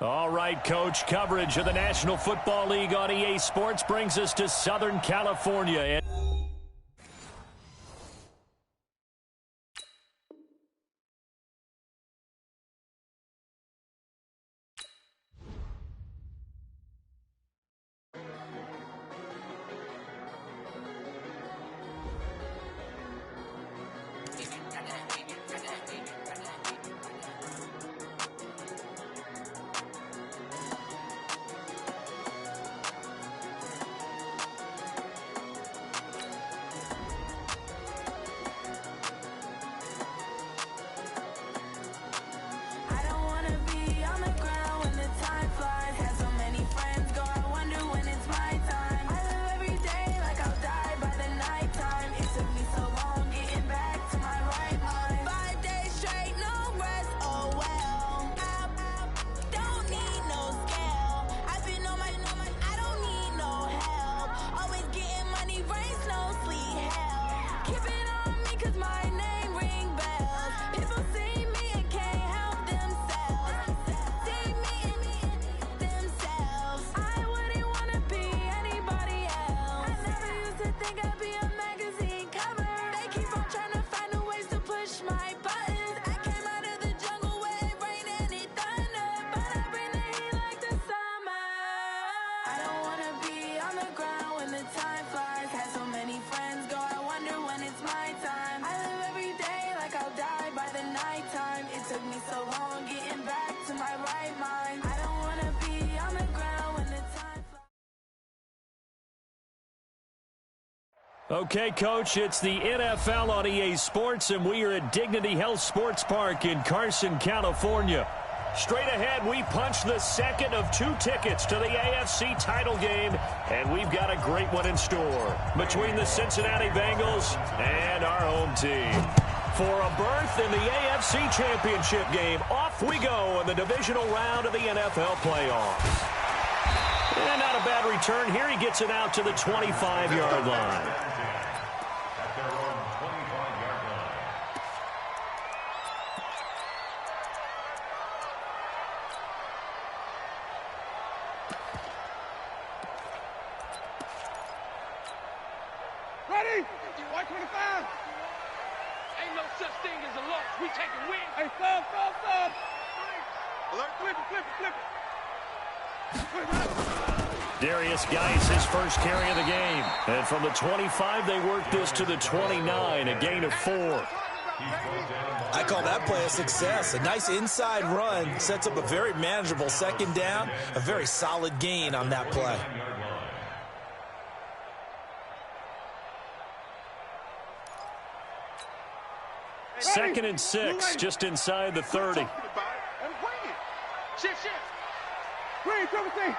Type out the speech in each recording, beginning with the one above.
All right, Coach, coverage of the National Football League on EA Sports brings us to Southern California. Okay, Coach, it's the NFL on EA Sports, and we are at Dignity Health Sports Park in Carson, California. Straight ahead, we punch the second of 2 tickets to the AFC title game, and we've got a great one in store between the Cincinnati Bengals and our home team. For a berth in the AFC Championship game, off we go in the divisional round of the NFL playoffs. And not a bad return here. He gets it out to the 25-yard line. Ready? 125. Ain't no such thing as a loss. We take a win. Hey, stop. Alert, flip it. Darius Geis, his first carry of the game. And from the 25, they work this to the 29, a gain of 4. I call that play a success. A nice inside run sets up a very manageable second down, a very solid gain on that play. Second and 6, just inside the 30. Shift. Green, everything.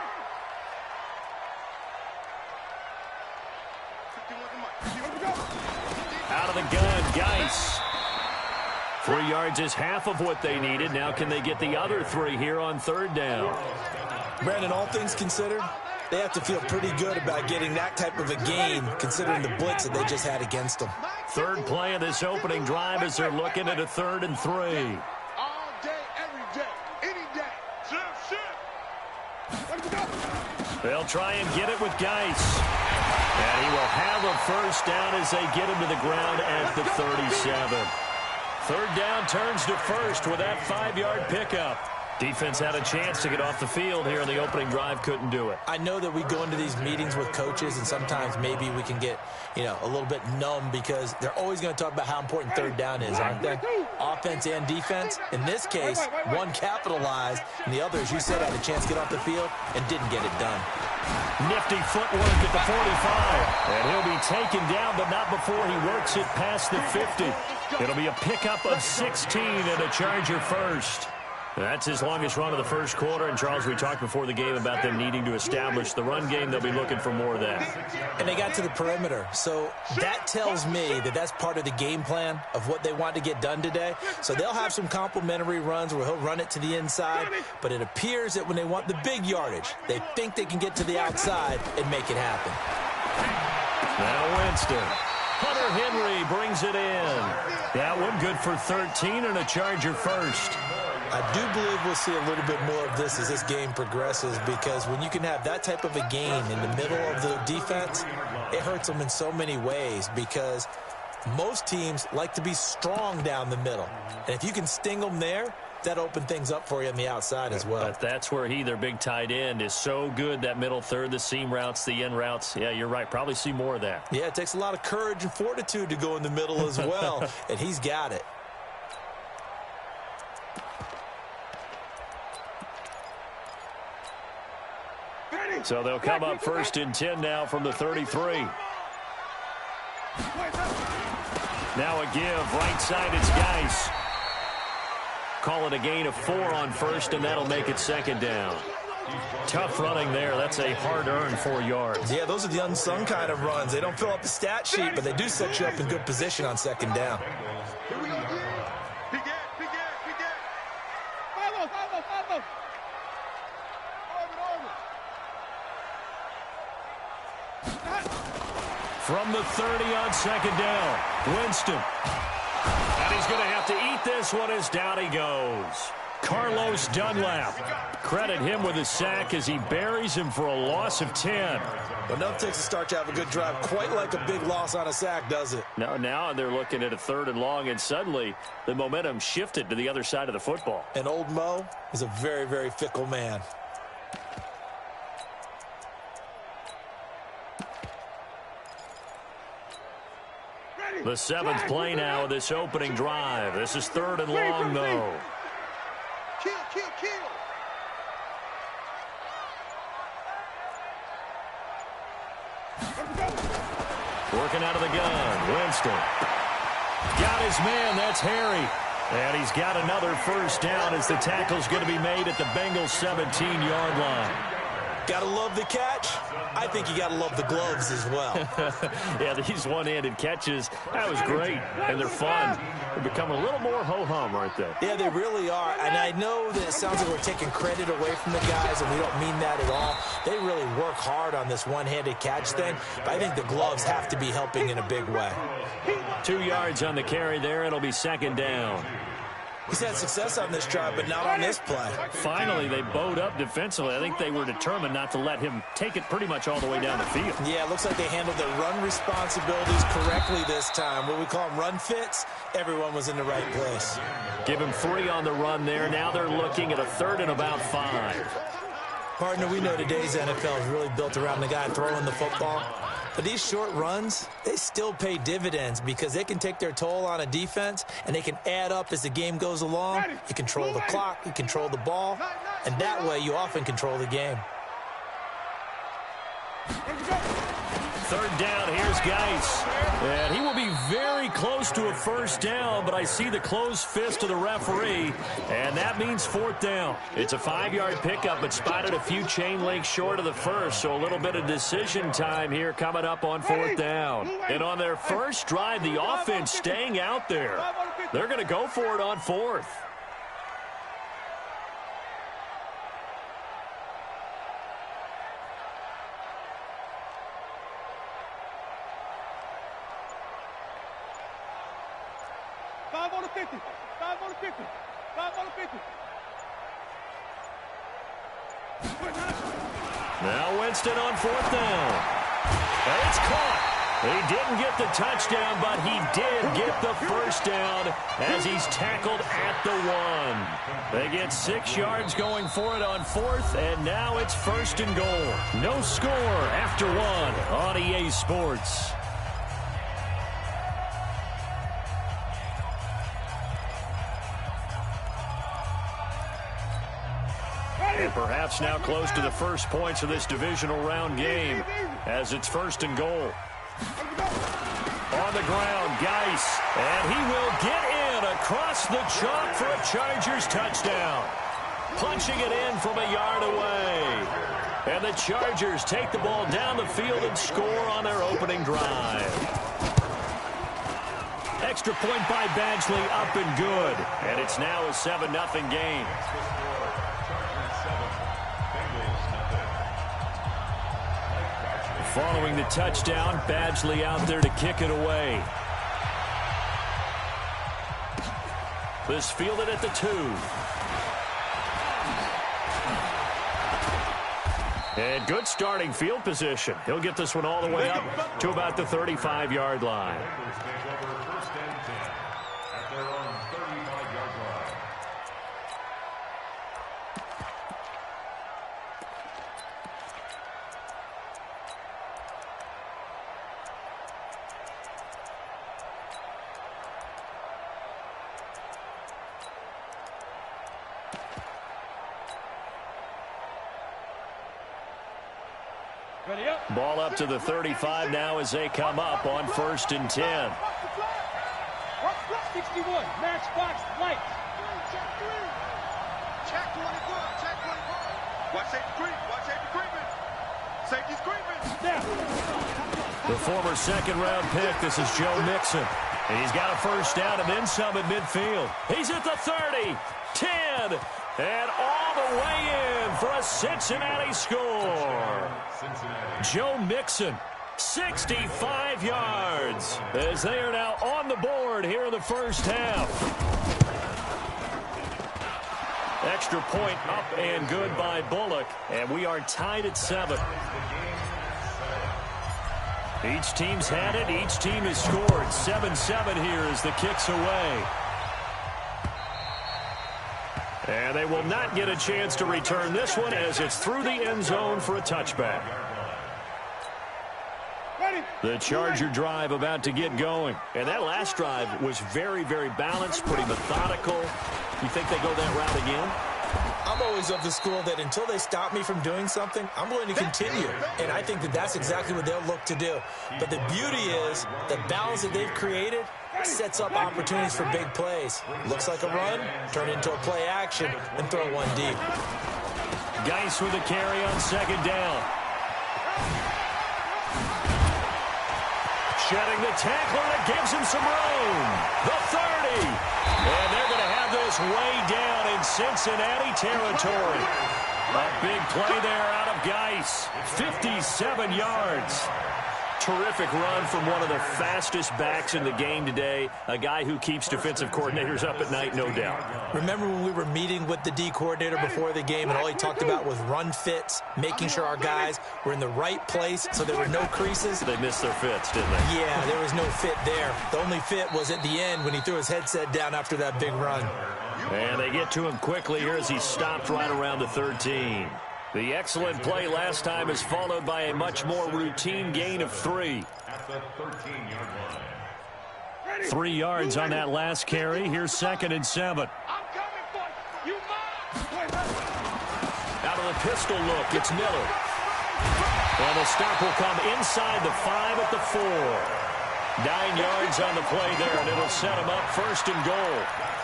Out of the gun, Geis. 3 yards is half of what they needed. Now can they get the other 3 here on third down? Brandon, all things considered, they have to feel pretty good about getting that type of a gain, considering the blitz that they just had against them. Third play of this opening drive as they're looking at a 3rd and 3. All day, every day, any day. They'll try and get it with Geis. And he will have a first down as they get him to the ground at the 37. Third down turns to first with that 5-yard pickup. Defense had a chance to get off the field here in the opening drive, couldn't do it. I know that we go into these meetings with coaches, and sometimes maybe we can get, a little bit numb because they're always going to talk about how important third down is, aren't they? Offense and defense. In this case, one capitalized, and the other, as you said, had a chance to get off the field and didn't get it done. Nifty footwork at the 45. And he'll be taken down, but not before he works it past the 50. It'll be a pickup of 16 and a Charger first. That's his longest run of the first quarter. And, Charles, we talked before the game about them needing to establish the run game. They'll be looking for more of that. And they got to the perimeter. So that tells me that that's part of the game plan of what they want to get done today. So they'll have some complementary runs where he'll run it to the inside. But it appears that when they want the big yardage, they think they can get to the outside and make it happen. Now Winston. Hunter Henry brings it in. That one good for 13 and a Charger first. I do believe we'll see a little bit more of this as this game progresses, because when you can have that type of a gain in the middle of the defense, it hurts them in so many ways, because most teams like to be strong down the middle. And if you can sting them there, that opened things up for you on the outside as well. But that's where their big tight end, is so good, that middle third, the seam routes, the in routes. Yeah, you're right. Probably see more of that. Yeah, it takes a lot of courage and fortitude to go in the middle as well, and he's got it. So they'll come up 1st and 10 now from the 33. Now a give. Right side, it's Geis. Call it a gain of 4 on 1st, and that'll make it 2nd down. Tough running there. That's a hard-earned 4 yards. Yeah, those are the unsung kind of runs. They don't fill up the stat sheet, but they do set you up in good position on 2nd down. From the 30 on 2nd down, Winston. And he's going to have to eat this one as down he goes. Carlos Dunlap. Credit him with a sack as he buries him for a loss of 10. But enough takes a start to have a good drive. Quite like a big loss on a sack, does it? No, now they're looking at a 3rd and long, and suddenly the momentum shifted to the other side of the football. And old Mo is a very, very fickle man. The 7th play now of this opening drive. This is 3rd and long, though. Kill. Working out of the gun, Winston. Got his man, that's Harry. And he's got another 1st down as the tackle's going to be made at the Bengals' 17-yard line. Gotta love the catch. I think you gotta love the gloves as well. Yeah, these one-handed catches, that was great, and they're fun. They're becoming a little more ho-hum, aren't they? Yeah, they really are, and I know that it sounds like we're taking credit away from the guys, and we don't mean that at all. They really work hard on this one-handed catch thing, but I think the gloves have to be helping in a big way. 2 yards on the carry there. It'll be 2nd down. He's had success on this drive, but not on this play. Finally, they bowed up defensively. I think they were determined not to let him take it pretty much all the way down the field. Yeah, it looks like they handled their run responsibilities correctly this time. What we call them run fits, everyone was in the right place. Give him 3 on the run there. Now they're looking at a 3rd and about 5. Partner, we know today's NFL is really built around the guy throwing the football. But these short runs, they still pay dividends because they can take their toll on a defense, and they can add up as the game goes along. You control the clock, you control the ball, and that way you often control the game. 3rd down, here's Geis. And he will be very close to a 1st down, but I see the closed fist of the referee, and that means 4th down. It's a 5-yard pickup, but spotted a few chain links short of the 1st, so a little bit of decision time here coming up on 4th down. And on their first drive, the offense staying out there. They're going to go for it on 4th. Now Winston on 4th down. And it's caught. He didn't get the touchdown, but he did get the 1st down as he's tackled at the 1. They get 6 yards going for it on 4th, and now it's 1st and goal. No score after 1 on EA Sports. And perhaps now close to the first points of this divisional round game as it's 1st and goal. On the ground, Geis, and he will get in across the chalk for a Chargers touchdown. Punching it in from a yard away. And the Chargers take the ball down the field and score on their opening drive. Extra point by Badgley, up and good. And it's now a 7-0 game. Following the touchdown, Badgley out there to kick it away. This fielded at the 2. And good starting field position. He'll get this one all the way up to about the 35-yard line. Ball up to the 35 now as they come up on 1st and 10. 61, match box, light. Check 24, check 24. Watch safety creep, watch safety creeping. Safety's creeping. The former second-round pick, this is Joe Mixon. And he's got a first down and then some at midfield. He's at the 30, 10, and all the way in for a Cincinnati score. Joe Mixon, 65 yards, as they are now on the board here in the first half. Extra point up and good by Bullock, and we are tied at 7. Each team's had it. Each team has scored. 7-7 here as the kick's away. And they will not get a chance to return this one as it's through the end zone for a touchback. The Charger drive about to get going. And that last drive was very, very balanced, pretty methodical. You think they go that route again? I'm always of the school that until they stop me from doing something, I'm going to continue. And I think that that's exactly what they'll look to do. But the beauty is the balance that they've created sets up opportunities for big plays. Looks like a run, turn into a play action, and throw one deep. Geis with a carry on 2nd down. Shedding the tackler that gives him some room. The 30. And they're going to have this way down in Cincinnati territory. A big play there out of Geis. 57 yards. Terrific run from one of the fastest backs in the game today. A guy who keeps defensive coordinators up at night, no doubt. Remember when we were meeting with the D coordinator before the game and all he talked about was run fits, making sure our guys were in the right place so there were no creases? They missed their fits, didn't they? Yeah, there was no fit there. The only fit was at the end when he threw his headset down after that big run. And they get to him quickly here as he stopped right around the 13. The excellent play last time is followed by a much more routine gain of 3. 3 yards on that last carry. Here's 2nd and 7. Out of the pistol look, it's Miller. And the stop will come inside the 5 at the 4. 9 yards on the play there, and it'll set him up 1st and goal.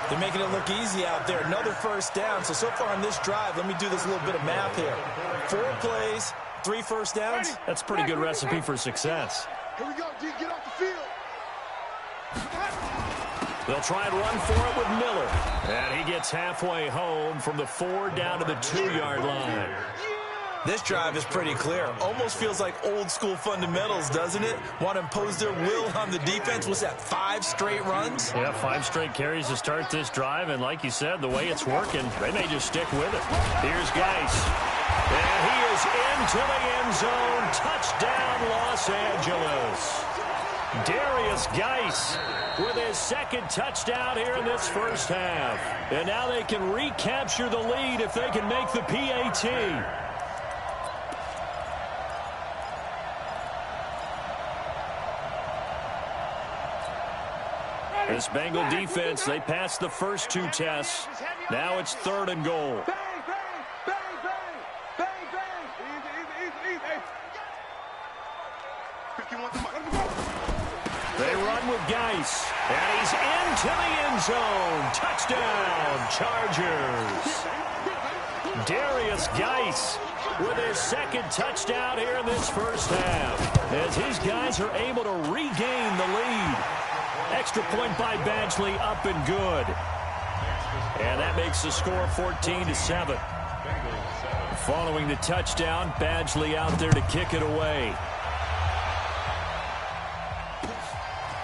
They're making it look easy out there. Another first down. So far on this drive, let me do this little bit of math here. 4 plays, 3 first downs. That's a pretty good recipe for success. Here we go, D. Get off the field. They'll try and run for it with Miller. And he gets halfway home from the 4 down to the 2-yard line. This drive is pretty clear. Almost feels like old school fundamentals, doesn't it? Want to impose their will on the defense. Was that 5 straight runs? Yeah, 5 straight carries to start this drive. And like you said, the way it's working, they may just stick with it. Here's Geis. And he is into the end zone. Touchdown, Los Angeles. Darius Geis with his 2nd touchdown here in this first half. And now they can recapture the lead if they can make the PAT. This Bengal defense, they passed the first 2 tests. Now it's 3rd and goal. Bang, bang, bang, bang, bang, bang. Easy. 51 to They run with Geis, and he's into the end zone. Touchdown, Chargers. Darius Geis with his 2nd touchdown here in this first half, as his guys are able to regain the lead. Extra point by Badgley, up and good. And that makes the score 14-7. Following the touchdown, Badgley out there to kick it away.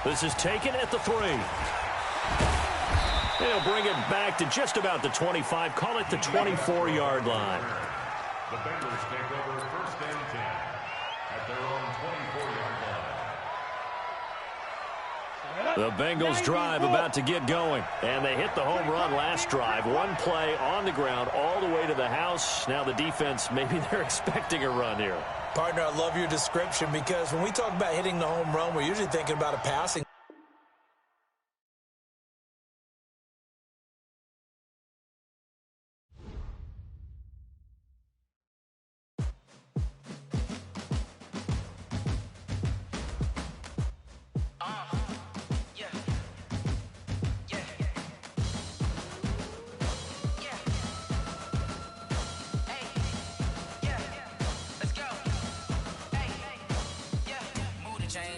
This is taken at the 3. They'll bring it back to just about the 25. Call it the 24-yard line. The Bengals take over 1st and 10 at their own 24-yard line. The Bengals drive about to get going. And they hit the home run last drive. One play on the ground all the way to the house. Now the defense, maybe they're expecting a run here. Partner, I love your description because when we talk about hitting the home run, we're usually thinking about a passing.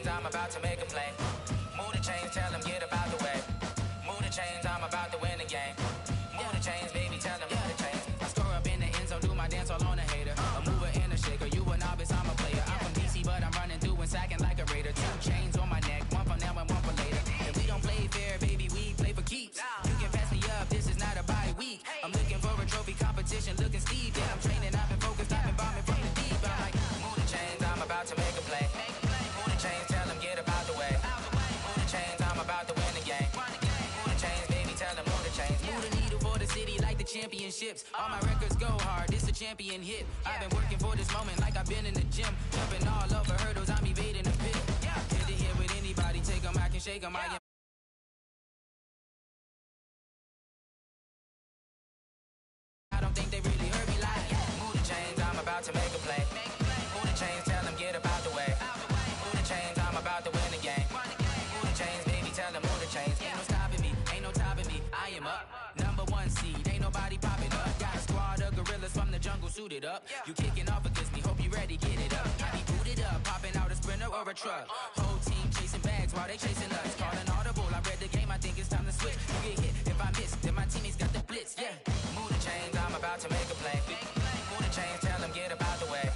I'm about to make a play. Move the chains, tell them get about the way. Move the chains, I'm about to win the game. Move the chains, baby, tell them move the chains. I score up in the end zone, do my dance all on a hater. A mover and a shaker, you a novice, I'm a player. I'm from DC, but I'm running through and sacking like a raider. 2 chains on my neck, one for now and one for later. If we don't play fair, baby, we play for keeps. You can pass me up, this is not a bye week. I'm looking for a trophy competition, looking steep. Yeah, I'm training, I've been focused, I've been bombing from the deep. I'm like, move the chains, I'm about to make a play. Move the chains, tell them get about the way. Move the chains, I'm about to win the game. Move the chains, baby, tell them move the chains. Move the needle for the city like the championships. All my records go hard, this a champion hit. I've been working for this moment like I've been in the gym. Jumping all over hurdles, I'm evading the pit. Hit to hit with anybody, take them, I can shake them. I don't think they really heard me like move the chains, I'm about to make a play. Move the chains, tell them get about the way. Move the chains, I'm about to win the game. Move the chains, baby, tell them move the chains. Ain't no stopping me, ain't no topping me. I am up, #1 seed, ain't nobody popping up. Got a squad of gorillas from the jungle suited up. You kicking off against me, hope you ready, get it up. I be booted up, popping out a sprinter or a truck. Whole team chasing bags while they chasing us. Calling audible, I read the game, I think it's time to switch. You get hit, if I miss, then my teammates got the blitz, yeah. Move the chains, I'm about to make a play. Move the chains, tell them get about the way.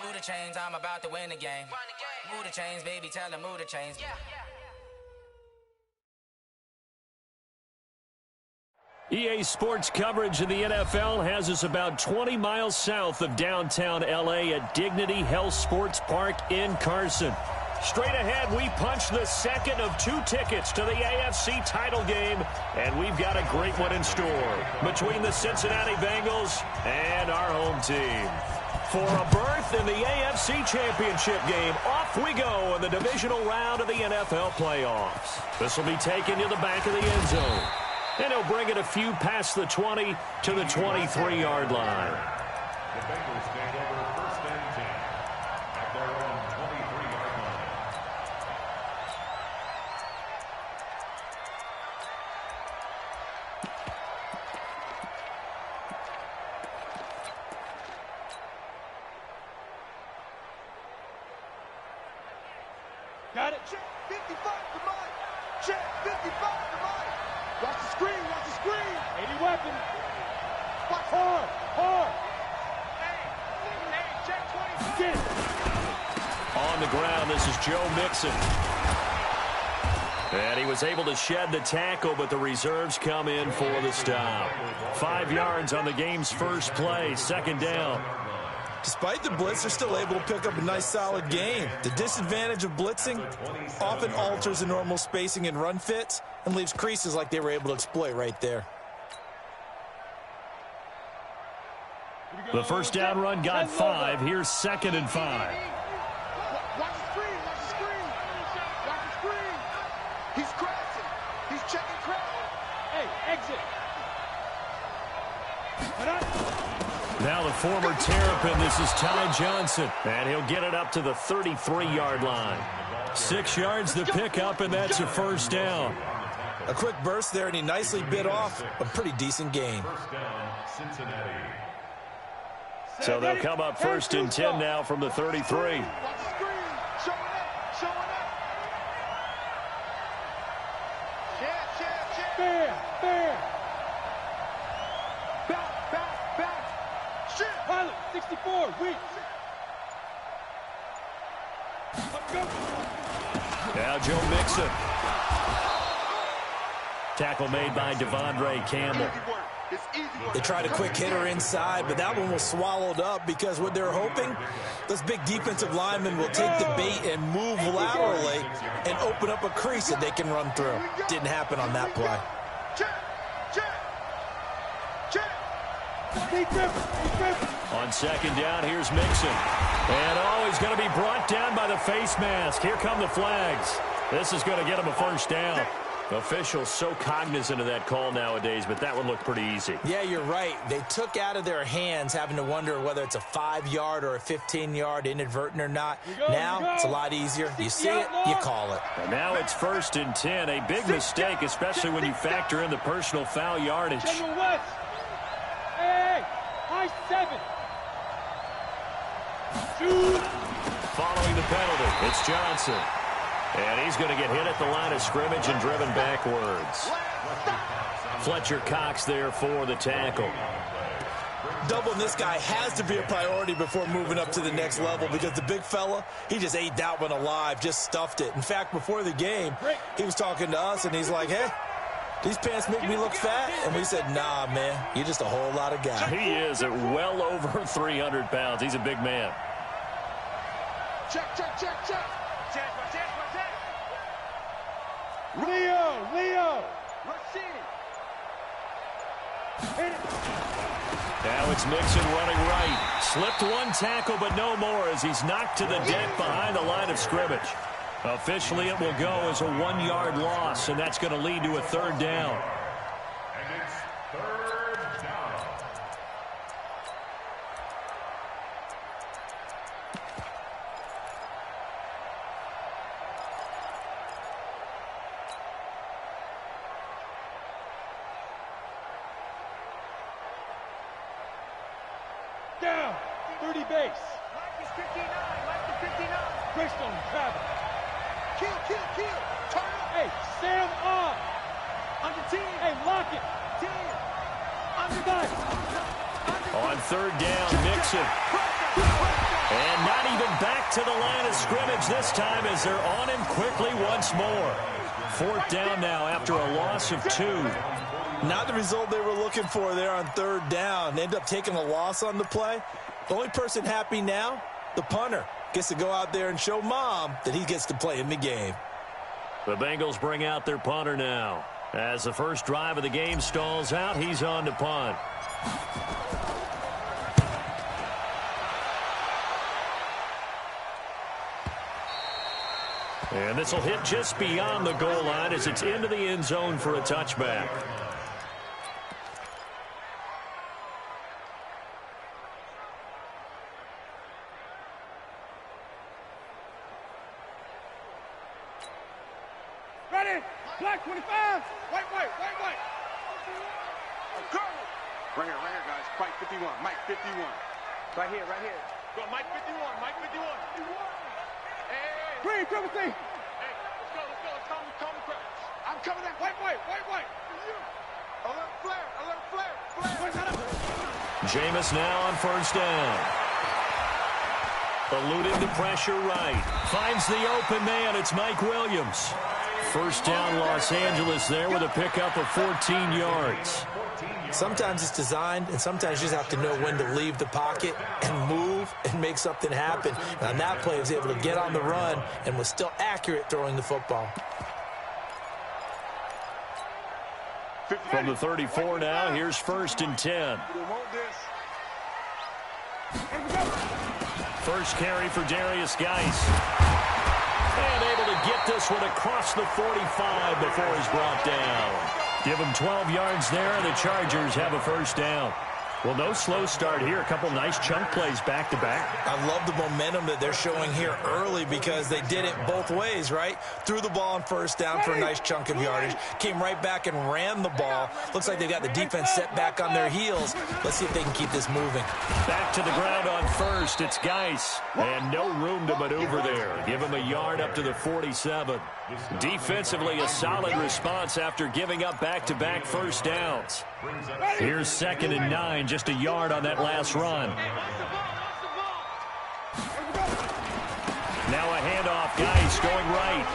Move the chains, I'm about to win the game. Move the chains, baby, tell them move the chains. EA Sports coverage of the NFL has us about 20 miles south of downtown L.A. at Dignity Health Sports Park in Carson. Straight ahead, we punch the second of 2 tickets to the AFC title game, and we've got a great one in store between the Cincinnati Bengals and our home team. For a berth in the AFC Championship game, off we go in the divisional round of the NFL playoffs. This will be taken to the back of the end zone, and he'll bring it a few past the 20 to the 23-yard line. The Bengals take over 1st and 10 at their own 23-yard line. Got it. Check 55 to mine. Check 55 to mine. Watch the screen. Watch the screen. 80 weapon. Watch hard. Hard. Hey, check 25. Get it. On the ground, this is Joe Mixon. And he was able to shed the tackle, but the reserves come in for the stop. 5 yards on the game's first play, 2nd down. Despite the blitz, they're still able to pick up a nice, solid gain. The disadvantage of blitzing often alters the normal spacing and run fits and leaves creases like they were able to exploit right there. The first down run got 5. Here's 2nd and 5. Watch the screen. Watch the screen. Watch the screen. He's crashing. He's checking crash. Hey, exit. Now the former Terrapin, this is Ty Johnson, and he'll get it up to the 33-yard line. 6 yards to pick up, and that's a first down. A quick burst there, and he nicely bit off a pretty decent gain. First down, Cincinnati. So they'll come up 1st and 10 now from the 33. Watch the screen. Showing up. Showing up. Check. Fair. Back. Shit. Pilot, 64, weak. Now Joe Mixon. Tackle made by Devondre Campbell. They tried a quick hitter inside, but that one was swallowed up because what they're hoping, those big defensive linemen will take the bait and move laterally and open up a crease that they can run through. Didn't happen on that play. On second down, here's Mixon. And he's going to be brought down by the face mask. Here come the flags. This is going to get him a first down. Officials so cognizant of that call nowadays, but that one looked pretty easy. Yeah, you're right. They took out of their hands having to wonder whether it's a 5-yard or a 15-yard inadvertent or not. Now it's a lot easier. You see it, you call it. And now it's 1st and 10. A big mistake, especially when you factor in the personal foul yardage. Hey, high 7. Following the penalty, it's Johnson. And he's going to get hit at the line of scrimmage and driven backwards. Fletcher Cox there for the tackle. Doubling this guy has to be a priority before moving up to the next level because the big fella, he just ate that one alive, just stuffed it. In fact, before the game, he was talking to us, and he's like, hey, these pants make me look fat. And we said, nah, man, you're just a whole lot of guy. He is at well over 300 pounds. He's a big man. Check. Leo. Now it's Mixon running right. Slipped one tackle, but no more as he's knocked to the deck behind the line of scrimmage. Officially, it will go as a 1-yard loss, and that's going to lead to a 3rd down. And it's 3rd down. Down. 30 base. Mike is 59. Bristol, travel. Kill. Turn up. Hey, Sam on. Under 10. Hey, lock it. 10. Under 9. On 3rd down, Mixon. And not even back to the line of scrimmage this time as they're on him quickly once more. 4th down now after a loss of 2. Not the result they were looking for there on 3rd down. They end up taking a loss on the play. The only person happy now, the punter, gets to go out there and show mom that he gets to play in the game. The Bengals bring out their punter now. As the first drive of the game stalls out, he's on to punt. And this will hit just beyond the goal line as it's into the end zone for a touchback. Ready? Black 25. White. Go. Right here, guys. Mike 51. Right here. Go, Mike 51. Hey. Green, triple C. Hey, let's go. Call me crash. I'm coming in. White. Alert flare. Jameis now on 1st down. Eluding the pressure right. Finds the open man. It's Mike Williams. 1st down Los Angeles there with a pickup of 14 yards. Sometimes it's designed, and sometimes you just have to know when to leave the pocket and move and make something happen. And on that play, he was able to get on the run and was still accurate throwing the football. From the 34 now, here's 1st and 10. First carry for Darius Geis. And able to get this one across the 45 before he's brought down. Give him 12 yards there, and the Chargers have a 1st down. Well, no slow start here. A couple nice chunk plays back-to-back. I love the momentum that they're showing here early because they did it both ways, right? Threw the ball on 1st down for a nice chunk of yardage. Came right back and ran the ball. Looks like they got the defense set back on their heels. Let's see if they can keep this moving. Back to the ground on 1st. It's Geis. And no room to maneuver there. Give him a yard up to the 47. Defensively, a solid response after giving up back-to-back 1st downs. Here's 2nd and 9, just a yard on that last run. Now a handoff, Geis going right.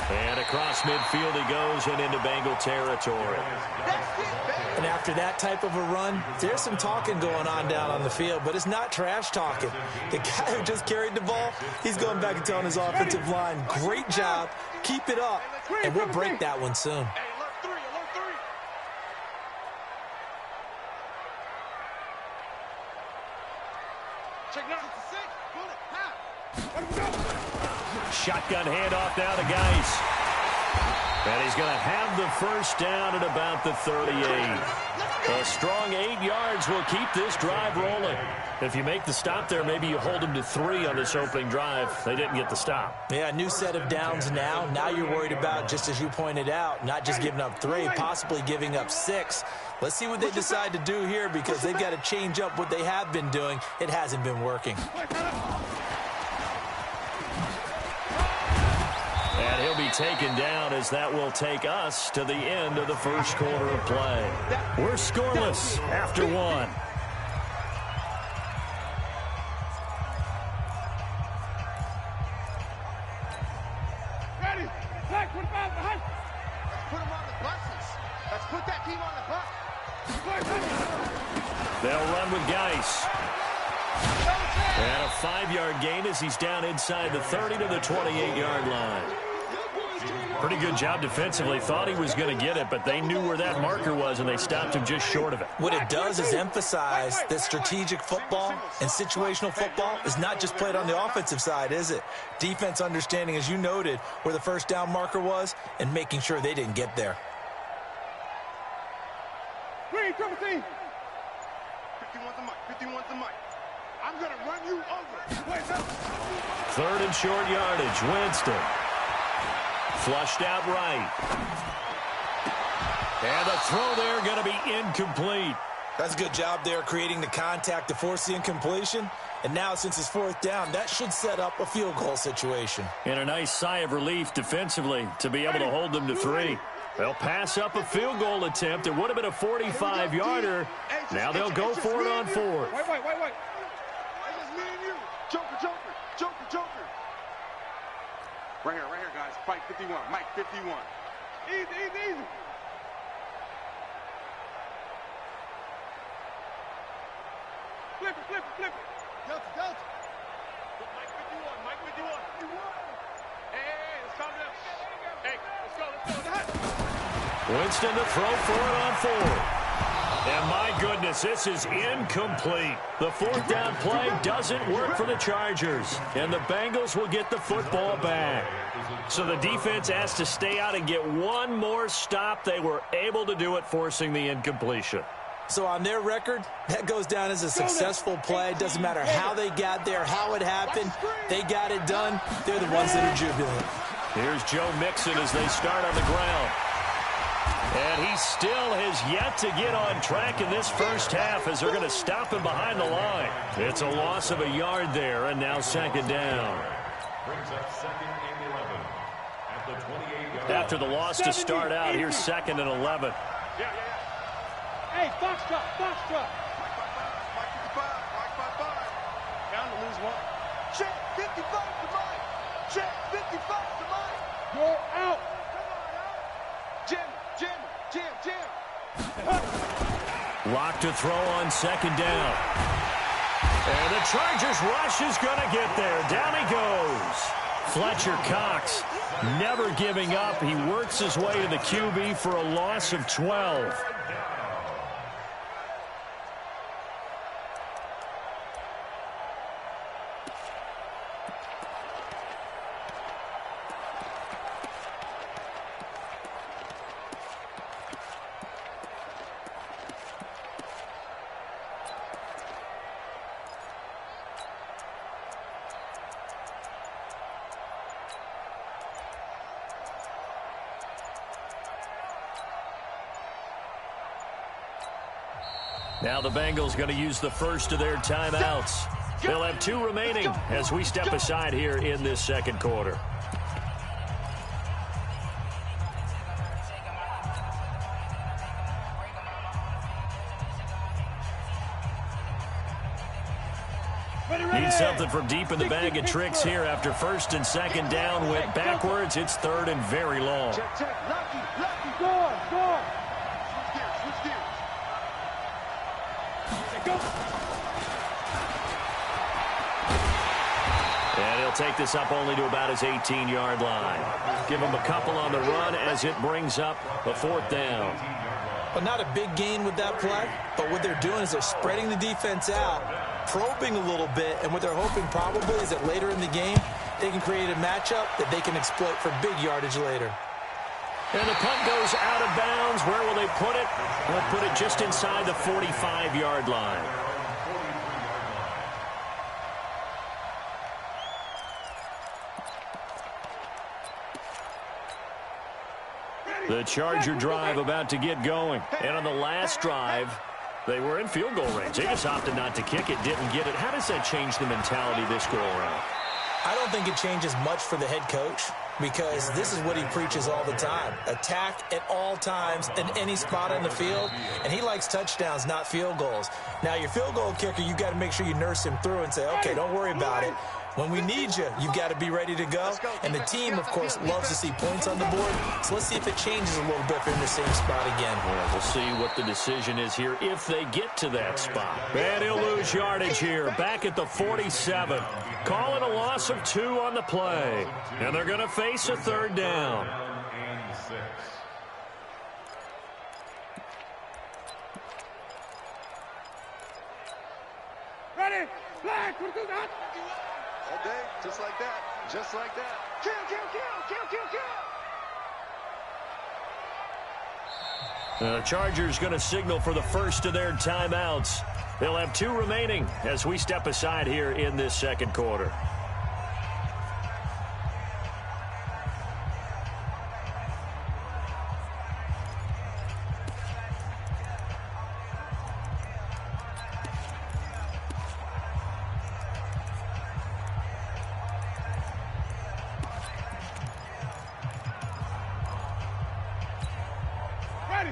And across midfield he goes and into Bengal territory. And after that type of a run, there's some talking going on down on the field, but it's not trash talking. The guy who just carried the ball, he's going back and telling his offensive line, great job, keep it up, and we'll break that one soon. Shotgun handoff now to Geis. And he's going to have the first down at about the 38. A strong 8 yards will keep this drive rolling. If you make the stop there, maybe you hold them to 3 on this opening drive. They didn't get the stop. Yeah, new set of downs now. Now you're worried about, just as you pointed out, not just giving up 3, possibly giving up 6. Let's see what they decide to do here, because they've got to change up what they have been doing. It hasn't been working. And he'll be taken down, as that will take us to the end of the first quarter of play. We're scoreless after 1. Ready? Black, put him out behind. Let's put him on the buses. Let's put that team on the bus. They'll run with Geis. And a 5-yard gain as he's down inside the 30 to the 28-yard line. Pretty good job defensively. Thought he was going to get it, but they knew where that marker was, and they stopped him just short of it. What it does is emphasize that strategic football and situational football is not just played on the offensive side, is it? Defense understanding, as you noted, where the first down marker was and making sure they didn't get there. Green, triple team. 51's the mic. 51's the mic. I'm going to run you over. Wait, no. 3rd and short yardage. Winston. Flushed out right. And the throw there going to be incomplete. That's a good job there, creating the contact to force the incompletion. And now, since it's 4th down, that should set up a field goal situation. And a nice sigh of relief defensively to be able to hold them to 3. They'll pass up a field goal attempt. It would have been a 45-yarder. Now they'll go for it on 4th. Wait. It's just me and you. Joker. Right here, guys. Fight 51. Mike 51. Easy. Flip it. Delta. Mike 51. Hey, let's calm down. Hey, let's go. Winston to throw for it on 4th. And my goodness, this is incomplete. The 4th down play doesn't work for the Chargers. And the Bengals will get the football back. So the defense has to stay out and get one more stop. They were able to do it, forcing the incompletion. So on their record, that goes down as a successful play. Doesn't matter how they got there, how it happened. They got it done. They're the ones that are jubilant. Here's Joe Mixon as they start on the ground. And he still has yet to get on track in this first half, as they're going to stop him behind the line. It's a loss of a yard there, and now 2nd down. Brings up 2nd and 11 at the 28-yard. After the loss to start out, here's 2nd and 11. Yeah. Hey, box truck. Mike 55. Down to lose 1. Check 55 to Mike. Check 55 to Mike. You're out. Jim. Lock to throw on 2nd down. And the Chargers rush is going to get there. Down he goes. Fletcher Cox never giving up. He works his way to the QB for a loss of 12. Now the Bengals going to use the first of their timeouts. They'll have 2 remaining as we step aside here in this 2nd quarter. Need something from deep in the bag of tricks here after first and second down went backwards. It's third and very long. Check, check. Lucky, go. Switch gears. Go. And he'll take this up only to about his 18-yard line. Give him a couple on the run as it brings up a fourth down. Well, not a big gain with that play, but what they're doing is they're spreading the defense out, probing a little bit, and what they're hoping probably is that later in the game, they can create a matchup that they can exploit for big yardage later. And the punt goes out of bounds. Where will they put it? They'll put it just inside the 45-yard line. The Charger drive about to get going. And on the last drive, they were in field goal range. They just opted not to kick it, didn't get it. How does that change the mentality this go-around? I don't think it changes much for the head coach because this is what he preaches all the time. Attack at all times in any spot on the field, and he likes touchdowns, not field goals. Now, your field goal kicker, you've got to make sure you nurse him through and say, okay, don't worry about it. When we need you, you've got to be ready to go. And the team, of course, loves to see points on the board. So let's see if it changes a little bit if they're in the same spot again. Well, we'll see what the decision is here if they get to that spot. And he'll lose yardage here, back at the 47. Calling a loss of 2 on the play. And they're going to face a third down. Ready? Flag. All day, just like that. Kill. The Chargers going to signal for the first of their timeouts. They'll have 2 remaining as we step aside here in this second quarter.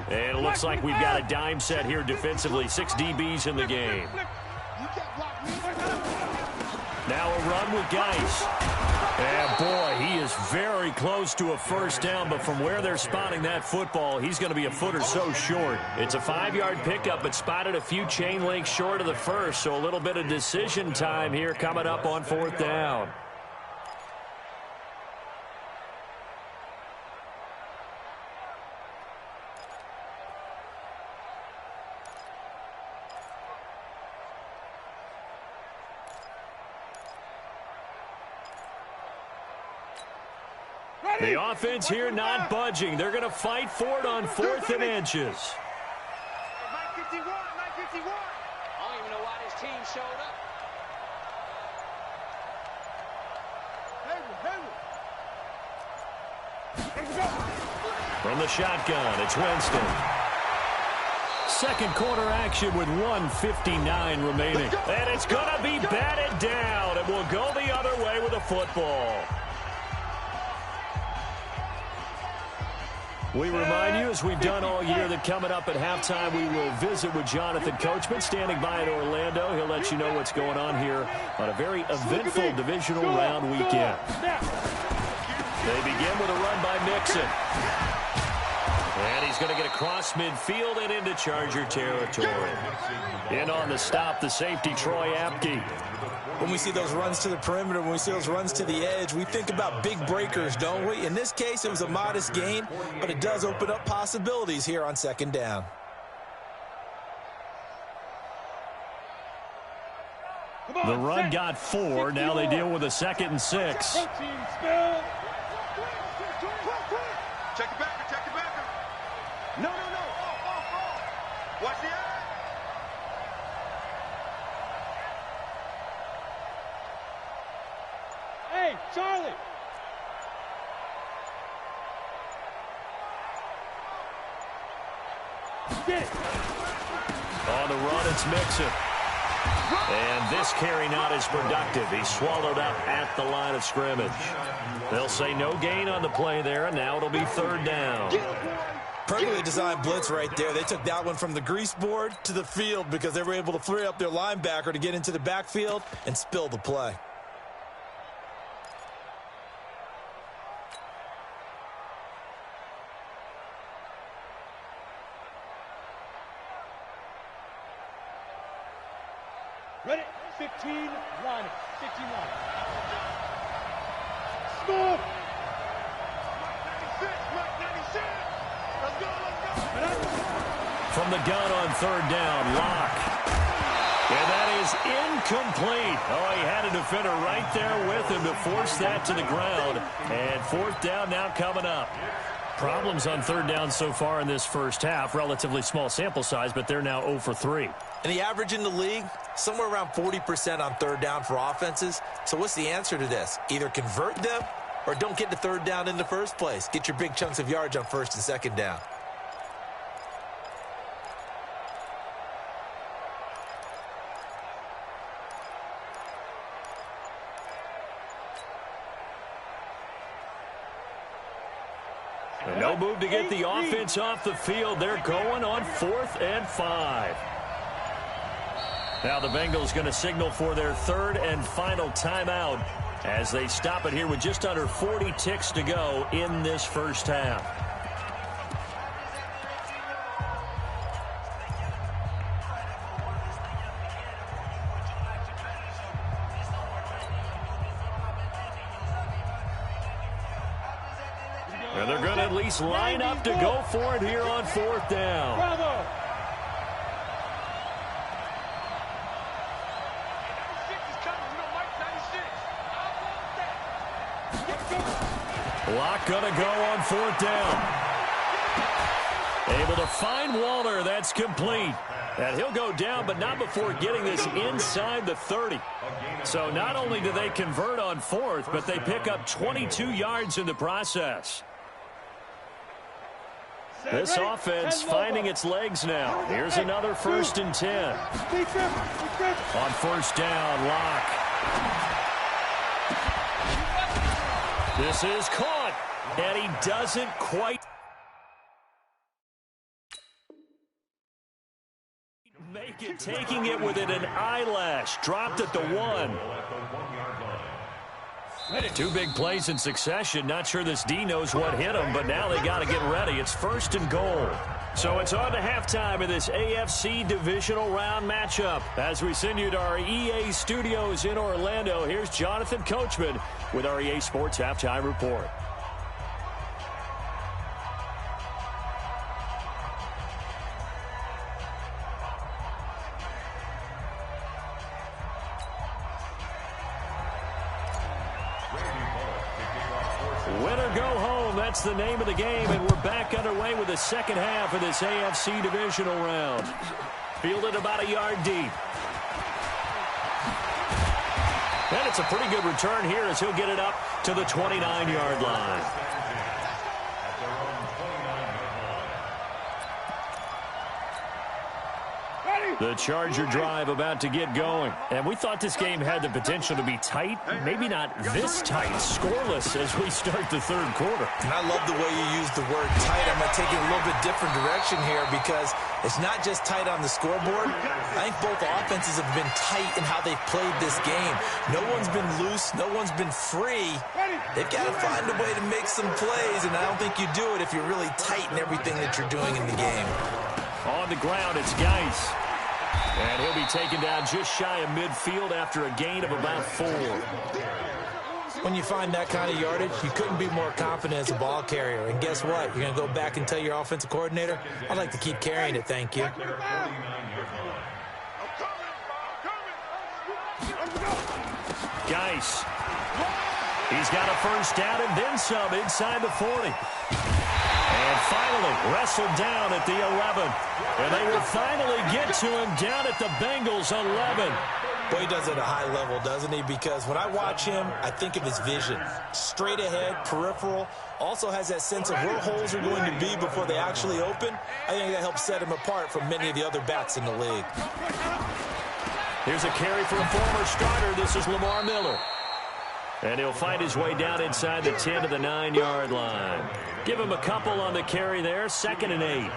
And it looks like we've got a dime set here defensively. 6 DBs in the game. Now a run with Geis. And boy, he is very close to a first down, but from where they're spotting that football, he's going to be a foot or so short. It's a 5-yard pickup, but spotted a few chain links short of the first, so a little bit of decision time here coming up on fourth down. The offense here not budging. They're going to fight for it on 4th and inches. Mike 51. I don't even know why this team showed up. From the shotgun, it's Winston. Second quarter action with 1:59 remaining. And it's going to be batted down, and we'll go the other way with a football. We remind you, as we've done all year, that coming up at halftime, we will visit with Jonathan Coachman, standing by in Orlando. He'll let you know what's going on here on a very eventful divisional round weekend. They begin with a run by Mixon. And he's going to get across midfield and into Charger territory. In on the stop, the safety, Troy Apke. When we see those runs to the perimeter, when we see those runs to the edge, we think about big breakers, don't we? In this case, it was a modest gain, but it does open up possibilities here on second down. The run got 4. Now they deal with a 2nd and 6. Check it back. No. Watch the eye. Hey, Charlie. Get it. On the run, it's Mixon. And this carry not as productive. He's swallowed up at the line of scrimmage. They'll say no gain on the play there, and now it'll be third down. Perfectly designed blitz right there. They took that one from the grease board to the field because they were able to free up their linebacker to get into the backfield and spill the play. Ready? 15 line. 15 line. Score! Mike 96! Let's go, let's go! From the gun on third down, Locke. And that is incomplete. Oh, he had a defender right there with him to force that to the ground. And fourth down now coming up. Problems on third down so far in this first half. Relatively small sample size, but they're now 0 for 3. And the average in the league, somewhere around 40% on third down for offenses. So what's the answer to this? Either convert them or don't get to third down in the first place. Get your big chunks of yards on first and second down. And no move to get the offense off the field. They're going on 4th and 5. Now the Bengals going to signal for their third and final timeout as they stop it here with just under 40 ticks to go in this first half. And they're going to at least line up to go for it here on 4th down. Bravo! Locke going to go on 4th down. Able to find Waller. That's complete. And he'll go down, but not before getting this inside the 30. So not only do they convert on 4th, but they pick up 22 yards in the process. This offense finding its legs now. Here's another 1st and 10. On 1st down, Locke. This is caught, and he doesn't quite make it, taking it within an eyelash. Dropped at the 1. 2 big plays in succession. Not sure this D knows what hit him, but now they got to get ready. It's 1st and goal. So it's on to halftime of this AFC divisional round matchup. As we send you to our EA studios in Orlando, here's Jonathan Coachman with our EA Sports Halftime Report. Win or go home, that's the name of the game, and we're back underway with the second half of this AFC divisional round. Fielded about a yard deep. And it's a pretty good return here as he'll get it up to the 29-yard line. The Charger drive about to get going. And we thought this game had the potential to be tight. Maybe not this tight, scoreless as we start the third quarter. And I love the way you use the word tight. I'm going to take it a little bit different direction here because it's not just tight on the scoreboard. I think both offenses have been tight in how they've played this game. No one's been loose. No one's been free. They've got to find a way to make some plays, and I don't think you do it if you're really tight in everything that you're doing in the game. On the ground, it's Geis. And he'll be taken down just shy of midfield after a gain of about 4. When you find that kind of yardage, you couldn't be more confident as a ball carrier. And guess what? You're going to go back and tell your offensive coordinator, I'd like to keep carrying it, thank you. Geis. He's got a first down and then some inside the 40. And finally wrestled down at the 11. And they will finally get to him down at the Bengals 11. Boy, he does it at a high level, doesn't he? Because when I watch him, I think of his vision. Straight ahead, peripheral. Also has that sense of where holes are going to be before they actually open. I think that helps set him apart from many of the other backs in the league. Here's a carry for a former starter. This is Lamar Miller. And he'll find his way down inside the 10 to the 9-yard line. Give him a couple on the carry there, 2nd and 8.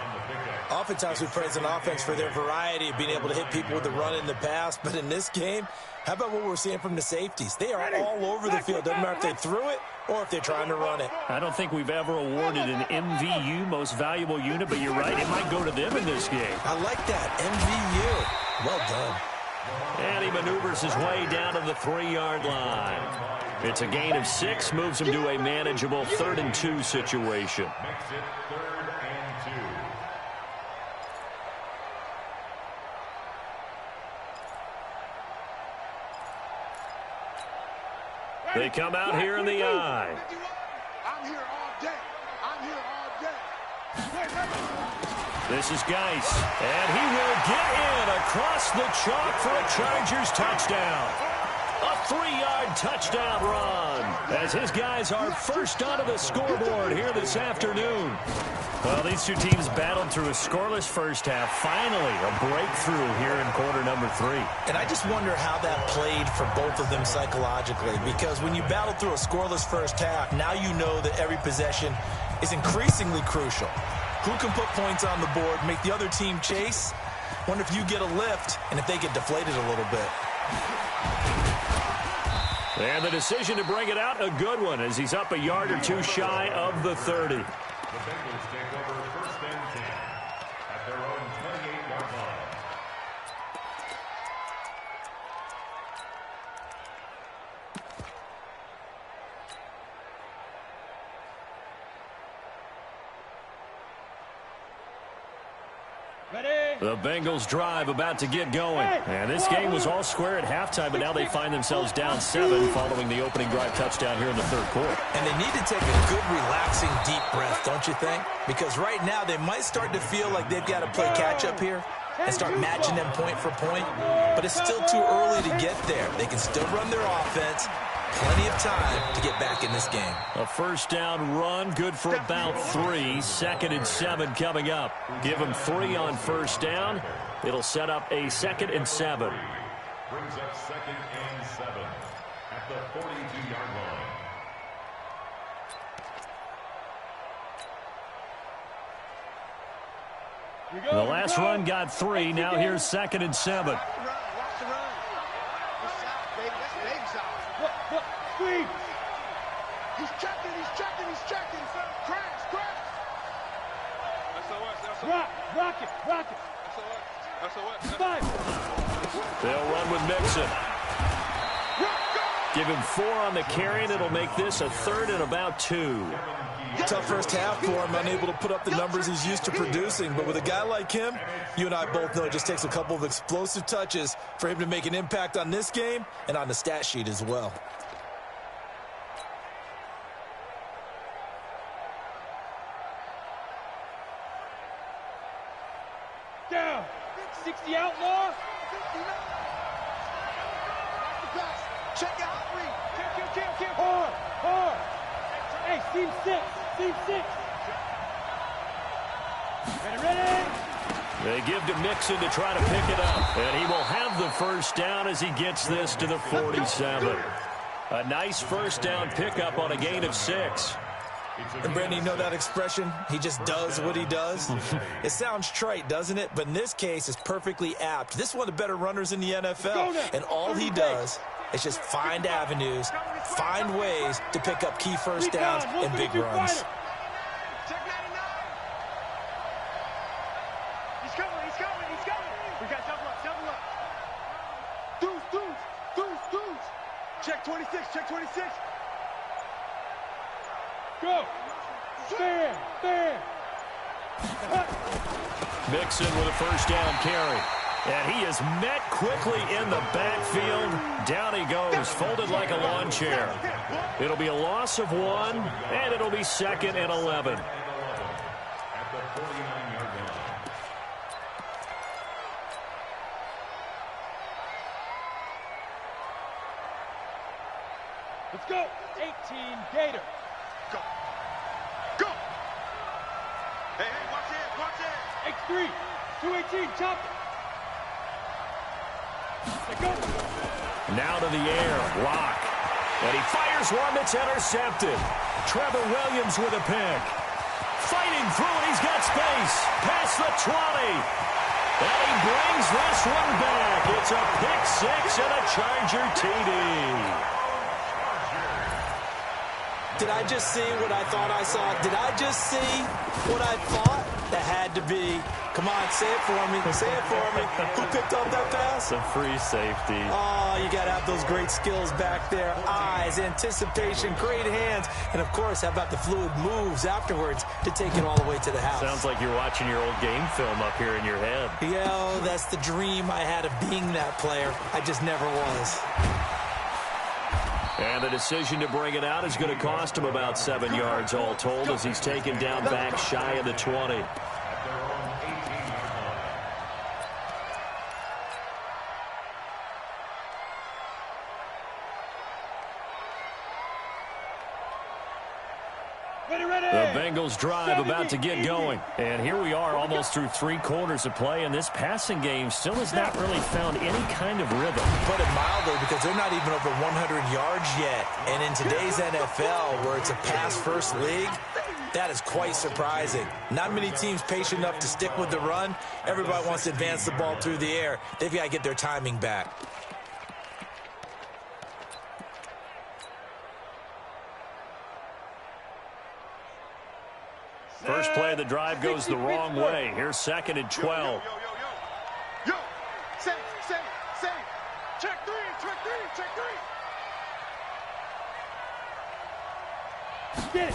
Oftentimes we praise an offense for their variety of being able to hit people with the run in the pass, but in this game, how about what we're seeing from the safeties? They are all over the field. Doesn't matter if they threw it or if they're trying to run it. I don't think we've ever awarded an MVU, most valuable unit, but you're right, it might go to them in this game. I like that, MVU. Well done. And he maneuvers his way down to the 3-yard line. It's a gain of 6, moves him to a manageable 3rd and 2 situation. Makes it 3rd and 2. They come out here in the I. I'm here all day. I'm here all day. This is Geis, and he will get in across the chalk for a Chargers touchdown. A 3-yard touchdown run as his guys are first onto the scoreboard here this afternoon. Well, these two teams battled through a scoreless first half. Finally, a breakthrough here in quarter number 3. And I just wonder how that played for both of them psychologically, because when you battle through a scoreless first half, now you know that every possession is increasingly crucial. Who can put points on the board, make the other team chase? Wonder if you get a lift and if they get deflated a little bit. And the decision to bring it out, a good one, as he's up a yard or 2 shy of the 30. The Bengals take over 1st and 10 at their own 28-yard line. The Bengals drive about to get going. And this game was all square at halftime, but now they find themselves down 7 following the opening drive touchdown here in the 3rd quarter. And they need to take a good, relaxing, deep breath, don't you think? Because right now they might start to feel like they've got to play catch-up here and start matching them point for point. But it's still too early to get there. They can still run their offense. Plenty of time to get back in this game. A first down run, good for about 3. 2nd and 7 coming up. Give them 3 on first down. It'll set up a 2nd and 7. Brings up 2nd and 7 at the 42-yard line. The last run got 3. Now here's 2nd and 7. He's checking. Crash. Rock it. They'll run with Mixon. Give him 4 on the carry, and it'll make this a 3rd and about 2. Tough first half for him, unable to put up the numbers he's used to producing. But with a guy like him, you and I both know it just takes a couple of explosive touches for him to make an impact on this game and on the stat sheet as well. Down. 60 outlaw. Check out 3. Check. Hard. Hey, team 6. Ready. They give to Mixon to try to pick it up. And he will have the first down as he gets this to the 47. A nice first down pickup on a gain of 6. And, Brandon, you know that expression? He just does what he does? It sounds trite, doesn't it? But in this case, it's perfectly apt. This is one of the better runners in the NFL. And all he does is just find avenues, find ways to pick up key first downs and big runs. Check 99. He's coming. We got double up. Deuce. Check 26. Go. Stand. Mixon with a first down carry. And he is met quickly in the backfield. Down he goes, folded like a lawn chair. It'll be a loss of 1, and it'll be 2nd and 11. At the 49-yard line. Let's go. 18 Gator. Go. Hey, watch it. X3. 218, chop it. Now to the air, Locke. And he fires Here's one that's intercepted. Trevor Williams with a pick. Fighting through it. He's got space. Past the 20. And he brings this one back. It's a pick six and a Charger TD. Did I just see what I thought I saw? Did I just see what I thought? That had to be. Come on, say it for me. Say it for me. Who picked up that pass? A free safety. Oh, you got to have those great skills back there. Eyes, anticipation, great hands. And, of course, how about the fluid moves afterwards to take it all the way to the house? Sounds like you're watching your old game film up here in your head. Yo, that's the dream I had of being that player. I just never was. And the decision to bring it out is going to cost him about 7 yards all told as he's taken down back shy of the 20. The Bengals drive about to get going. And here we are almost through 3 quarters of play, and this passing game still has not really found any kind of rhythm. Put it mildly, because they're not even over 100 yards yet. And in today's NFL, where it's a pass-first league, that is quite surprising. Not many teams patient enough to stick with the run. Everybody wants to advance the ball through the air. They've got to get their timing back. First play of the drive goes the wrong way. Here's 2nd and 12. Yo, save. Check three. Get it.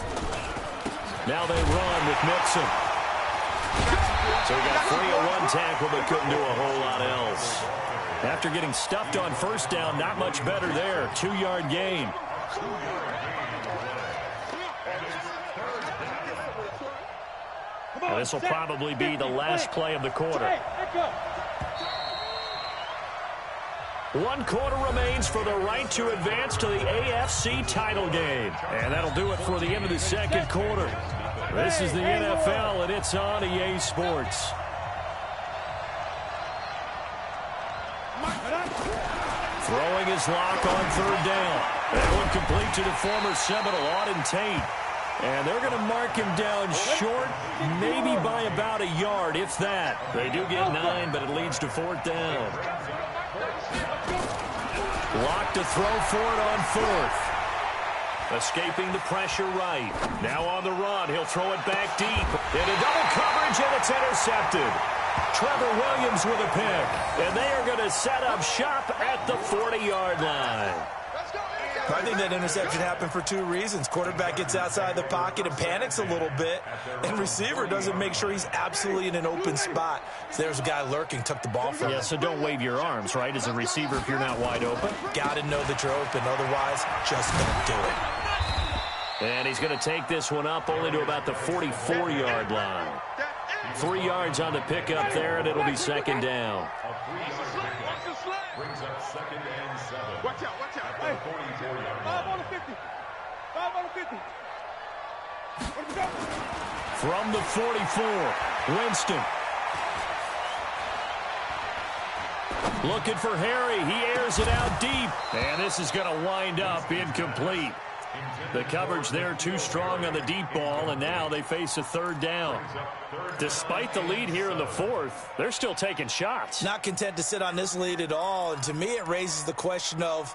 Now they run with Mixon. So he got 3-1 tackle, but couldn't do a whole lot else. After getting stuffed on first down, not much better there. 2-yard gain. This will probably be the last play of the quarter. 1 quarter remains for the right to advance to the AFC title game. And that'll do it for the end of the 2nd quarter. This is the NFL, and it's on EA Sports. Throwing his lock on 3rd down. That one complete to the former Seminole, Auden Tate. And they're going to mark him down short, maybe by about a yard, if that. They do get 9, but it leads to 4th down. Lock to throw for it on 4th. Escaping the pressure right. Now on the run, he'll throw it back deep. Into double coverage, and it's intercepted. Trevor Williams with a pick. And they are going to set up shop at the 40-yard line. I think that interception happened for 2 reasons. Quarterback gets outside the pocket and panics a little bit, and receiver doesn't make sure he's absolutely in an open spot. So there's a guy lurking, took the ball from him. Yeah, so don't wave your arms, right, as a receiver if you're not wide open. Got to know that you're open, otherwise just don't do it. And he's going to take this one up only to about the 44-yard line. 3 yards on the pickup there, and it'll be 2nd down. Brings up 2nd and 7. Watch out. Hey, 44-yard 5 on the 50. 5 on the 50. Where'd we go? From the 44, Winston. Looking for Harry. He airs it out deep. And this is going to wind up incomplete. The coverage there too strong on the deep ball, and now they face a 3rd down. Despite the lead here in the 4th, they're still taking shots. Not content to sit on this lead at all, and to me it raises the question of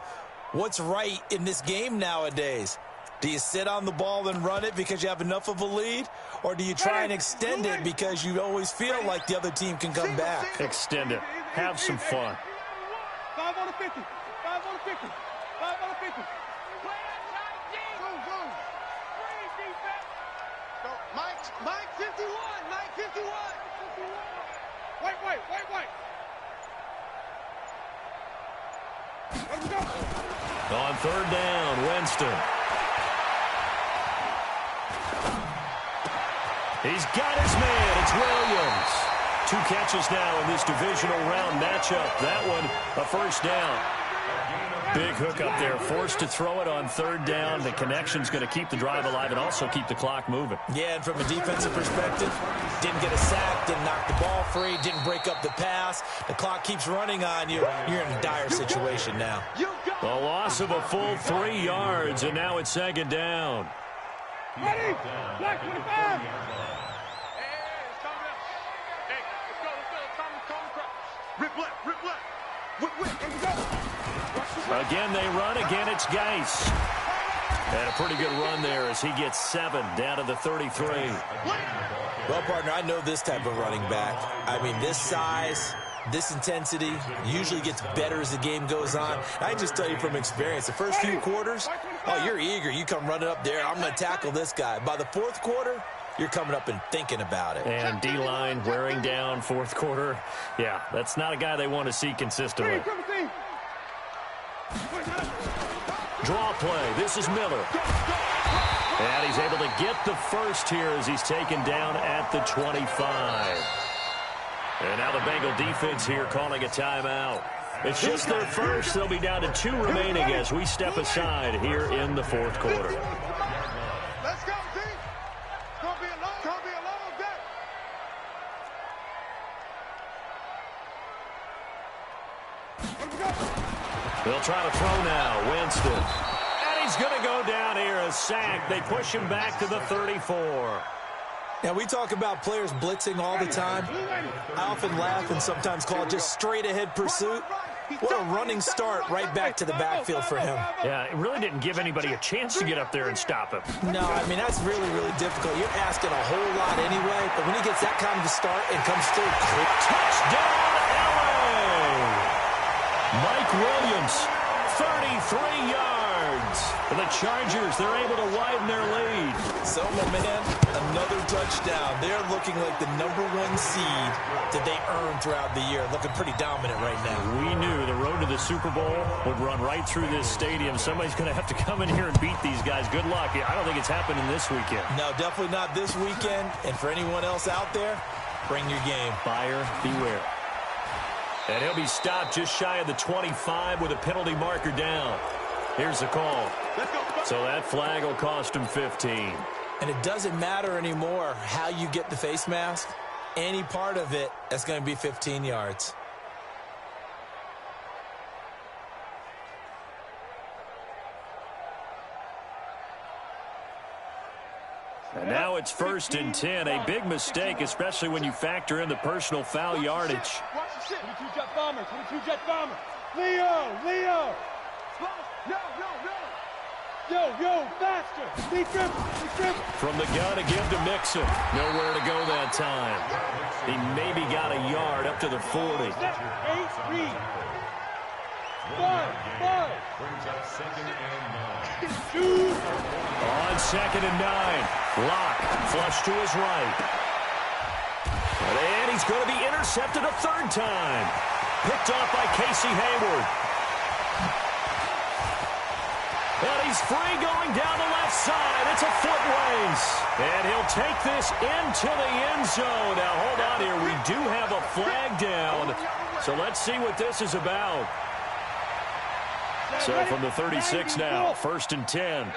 what's right in this game nowadays. Do you sit on the ball and run it because you have enough of a lead, or do you try and extend it because you always feel like the other team can come back? Extend it. Have some fun. 5 on the 50. 5 on the 50. 5 on the 50. Mike 51. Mike 51. Wait. Let's go. On 3rd down, Winston. He's got his man. It's Williams. 2 catches now in this divisional round matchup. That one, a 1st down. Big hook up there, forced to throw it on third down. The connection's going to keep the drive alive and also keep the clock moving. Yeah, and from a defensive perspective, didn't get a sack, didn't knock the ball free, didn't break up the pass. The clock keeps running on you. You're in a dire situation now. The loss of a full 3 yards, and now it's second down. Ready? Black 25. Again, they run. Again, it's Geis. And a pretty good run there as he gets 7 down to the 33. Well, partner, I know this type of running back. I mean, this size, this intensity usually gets better as the game goes on. I can just tell you from experience, the first few quarters, oh, you're eager. You come running up there. I'm going to tackle this guy. By the fourth quarter, you're coming up and thinking about it. And D-line wearing down fourth quarter. Yeah, that's not a guy they want to see consistently. Draw play. This is Miller. And he's able to get the first here as he's taken down at the 25. And now the Bengal defense here calling a timeout. It's just their first. They'll be down to 2 remaining as we step aside here in the fourth quarter. Let's go, team. It's gonna be a long day. They'll try to throw now. Winston. And he's going to go down here. A sack. They push him back to the 34. Now, we talk about players blitzing all the time. I often laugh and sometimes call it just straight-ahead pursuit. What a running start right back to the backfield for him. Yeah, it really didn't give anybody a chance to get up there and stop him. No, I mean, that's really, really difficult. You're asking a whole lot anyway, but when he gets that kind of a start and comes through, Touchdown, LA! Mike Williams, 33 yards. For the Chargers, they're able to widen their lead. So, my man, another touchdown. They're looking like the #1 seed that they earned throughout the year. Looking pretty dominant right now. We knew the road to the Super Bowl would run right through this stadium. Somebody's going to have to come in here and beat these guys. Good luck. I don't think it's happening this weekend. No, definitely not this weekend. And for anyone else out there, bring your game. Buyer beware. And he'll be stopped just shy of the 25 with a penalty marker down. Here's the call. So that flag will cost him 15. And it doesn't matter anymore how you get the face mask. Any part of it, that's going to be 15 yards. And now it's 1st and 10. A big mistake, especially when you factor in the personal foul yardage. Watch the shit. 22 jet bomber. 22 jet bomber. Leo. Yo, faster. Be triple. From the gun to give to Mixon. Nowhere to go that time. He maybe got a yard up to the 40. 8 read. 5. Brings up 2nd and 9. 2. On 2nd and 9. Lock. Flush to his right. And he's going to be intercepted a 3rd time. Picked off by Casey Hayward. And he's free going down the left side. It's a foot race. And he'll take this into the end zone. Now, hold on here. We do have a flag down. So let's see what this is about. So from the 36 now, 1st and 10.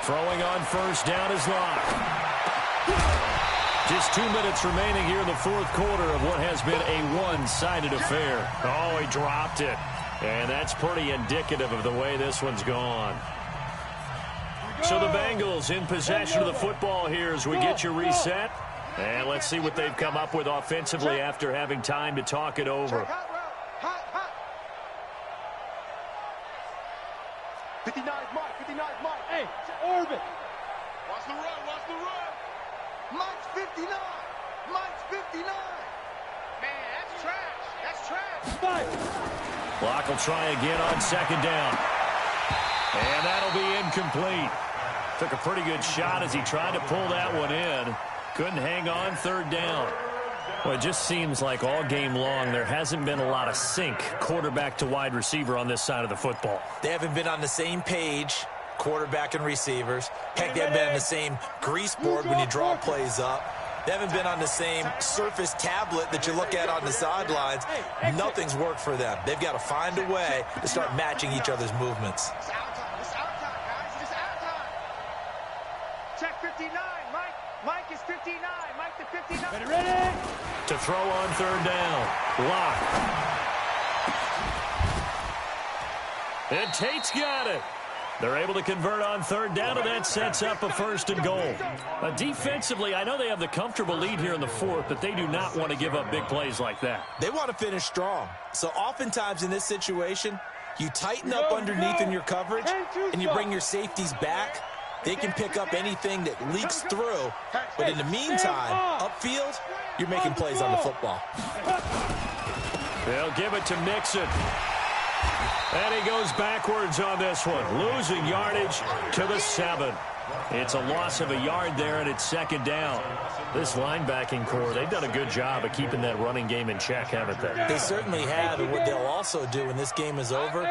Throwing on 1st down is Lock. Just 2 minutes remaining here in the 4th quarter of what has been a one-sided affair. Oh, he dropped it. And that's pretty indicative of the way this one's gone. So the Bengals in possession of the football here as we get you reset. And let's see what they've come up with offensively after having time to talk it over. 59 Mike. Hey, orbit. Watch the run. Mike's 59. Man, that's trash. 5. Block will try again on 2nd down. And that'll be incomplete. Took a pretty good shot as he tried to pull that one in. Couldn't hang on 3rd down. Well, it just seems like all game long there hasn't been a lot of sync quarterback to wide receiver on this side of the football. They haven't been on the same page, quarterback and receivers. Heck, they haven't been on the same grease board when you draw plays up. They haven't been on the same Surface tablet that you look at on the sidelines. Nothing's worked for them. They've got to find a way to start matching each other's movements. It's out time. It's out time, guys. It's out time. Check 59. Mike is 59. Mike to 59. Ready? To throw on third down. Lock. And Tate's got it. They're able to convert on third down, and that sets up a 1st and goal. Defensively, I know they have the comfortable lead here in the 4th, but they do not want to give up big plays like that. They want to finish strong. So oftentimes in this situation, you tighten up underneath in your coverage, and you bring your safeties back. They can pick up anything that leaks through, but in the meantime, upfield, you're making plays on the football. They'll give it to Mixon. And he goes backwards on this one, losing yardage to the 7. It's a loss of a yard there, and it's 2nd down. This linebacking core, they've done a good job of keeping that running game in check, haven't they? They certainly have, and what they'll also do when this game is over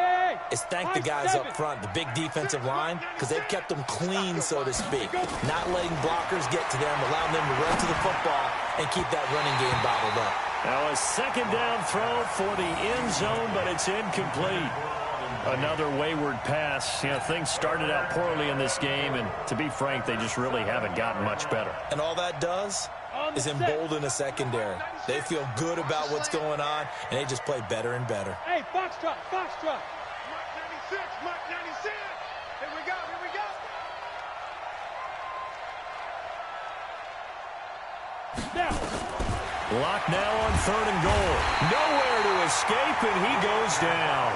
is thank the guys up front, the big defensive line, because they've kept them clean, so to speak, not letting blockers get to them, allowing them to run to the football and keep that running game bottled up. Now a 2nd down throw for the end zone, but it's incomplete. Another wayward pass. You know, things started out poorly in this game, and to be frank, they just really haven't gotten much better. And all that does is embolden a secondary. They feel good about what's going on, and they just play better and better. Hey, Foxtrot. Mike 96. Mike 96. Here we go. Now. Lock now on 3rd and goal. Nowhere to escape, and he goes down.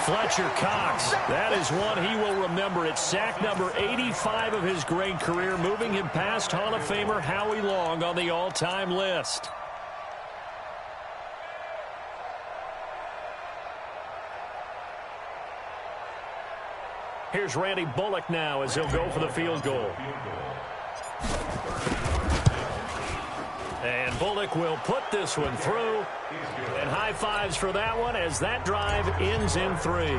Fletcher Cox, that is one he will remember. It's sack number 85 of his great career, moving him past Hall of Famer Howie Long on the all-time list. Here's Randy Bullock now as he'll go for the field goal. And Bullock will put this one through. And high fives for that one as that drive ends in 3.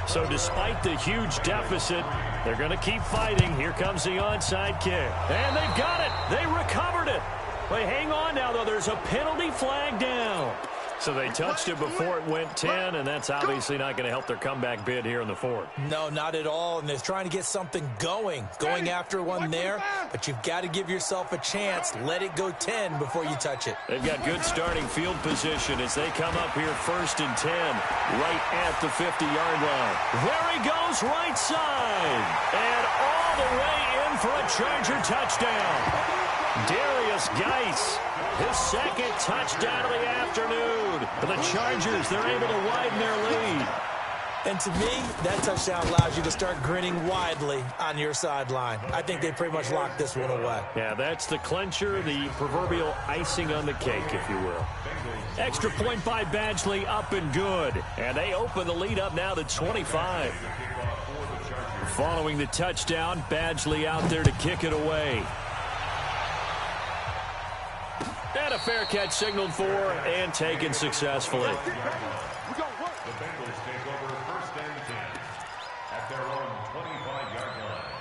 So despite the huge deficit, they're going to keep fighting. Here comes the onside kick. And they've got it. They recovered it. But hang on now, though. There's a penalty flag down. So they touched it before it went 10, and that's obviously not going to help their comeback bid here in the 4th. No, not at all, and they're trying to get something going after one there, but you've got to give yourself a chance. Let it go 10 before you touch it. They've got good starting field position as they come up here 1st and 10, right at the 50-yard line. There he goes, right side, and all the way in for a Charger touchdown. Darius Geis, his 2nd touchdown of the afternoon. For the Chargers, they're able to widen their lead. And to me, that touchdown allows you to start grinning widely on your sideline. I think they pretty much locked this one away. Yeah, that's the clincher, the proverbial icing on the cake, if you will. Extra point by Badgley, up and good. And they open the lead up now to 25. Following the touchdown, Badgley out there to kick it away. And a fair catch signaled for and taken successfully. The Bengals take over 1st and 10 at their own 25-yard line.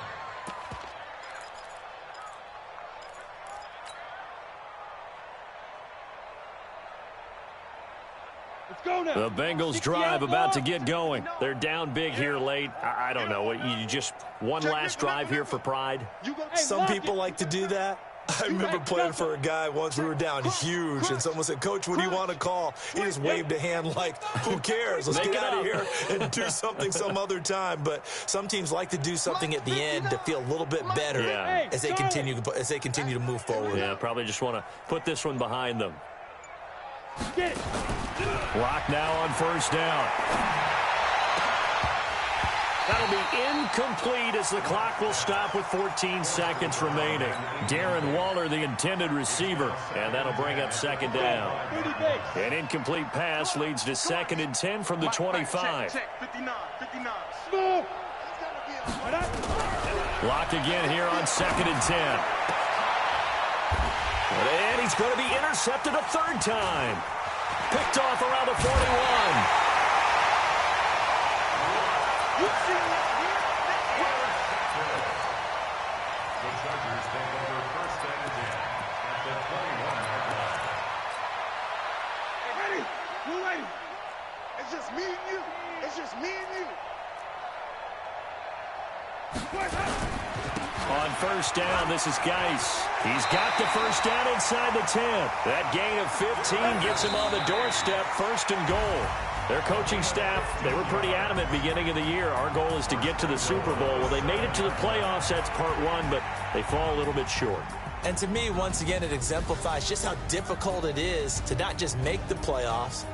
Let's go now. The Bengals drive about to get going. They're down big here late. I don't know. You just one last drive here for pride? Some people like to do that. I remember playing for a guy once. We were down huge, and someone said, "Coach, what do you want to call?" He just waved a hand like, "Who cares? Let's get out of here and do something some other time." But some teams like to do something at the end to feel a little bit better as they continue to move forward. Yeah, probably just want to put this one behind them. Lock now on 1st down. That'll be incomplete as the clock will stop with 14 seconds remaining. Darren Waller, the intended receiver, and that'll bring up 2nd down. An incomplete pass leads to 2nd and 10 from the 25. Check, 59. Locked again here on 2nd and 10. And he's going to be intercepted a 3rd time. Picked off around the 41. The Chargers take over 1st and 10 at the On first down, this is Geis. He's got the first down inside the 10. That gain of 15 gets him on the doorstep, first and goal. Their coaching staff, they were pretty adamant beginning of the year. Our goal is to get to the Super Bowl. Well, they made it to the playoffs. That's part one, but they fall a little bit short. And to me, once again, it exemplifies just how difficult it is to not just make the playoffs,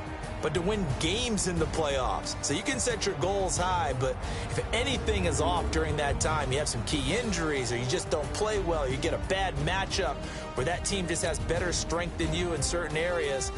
but to win games in the playoffs. So you can set your goals high, but if anything is off during that time, you have some key injuries or you just don't play well, you get a bad matchup where that team just has better strength than you in certain areas,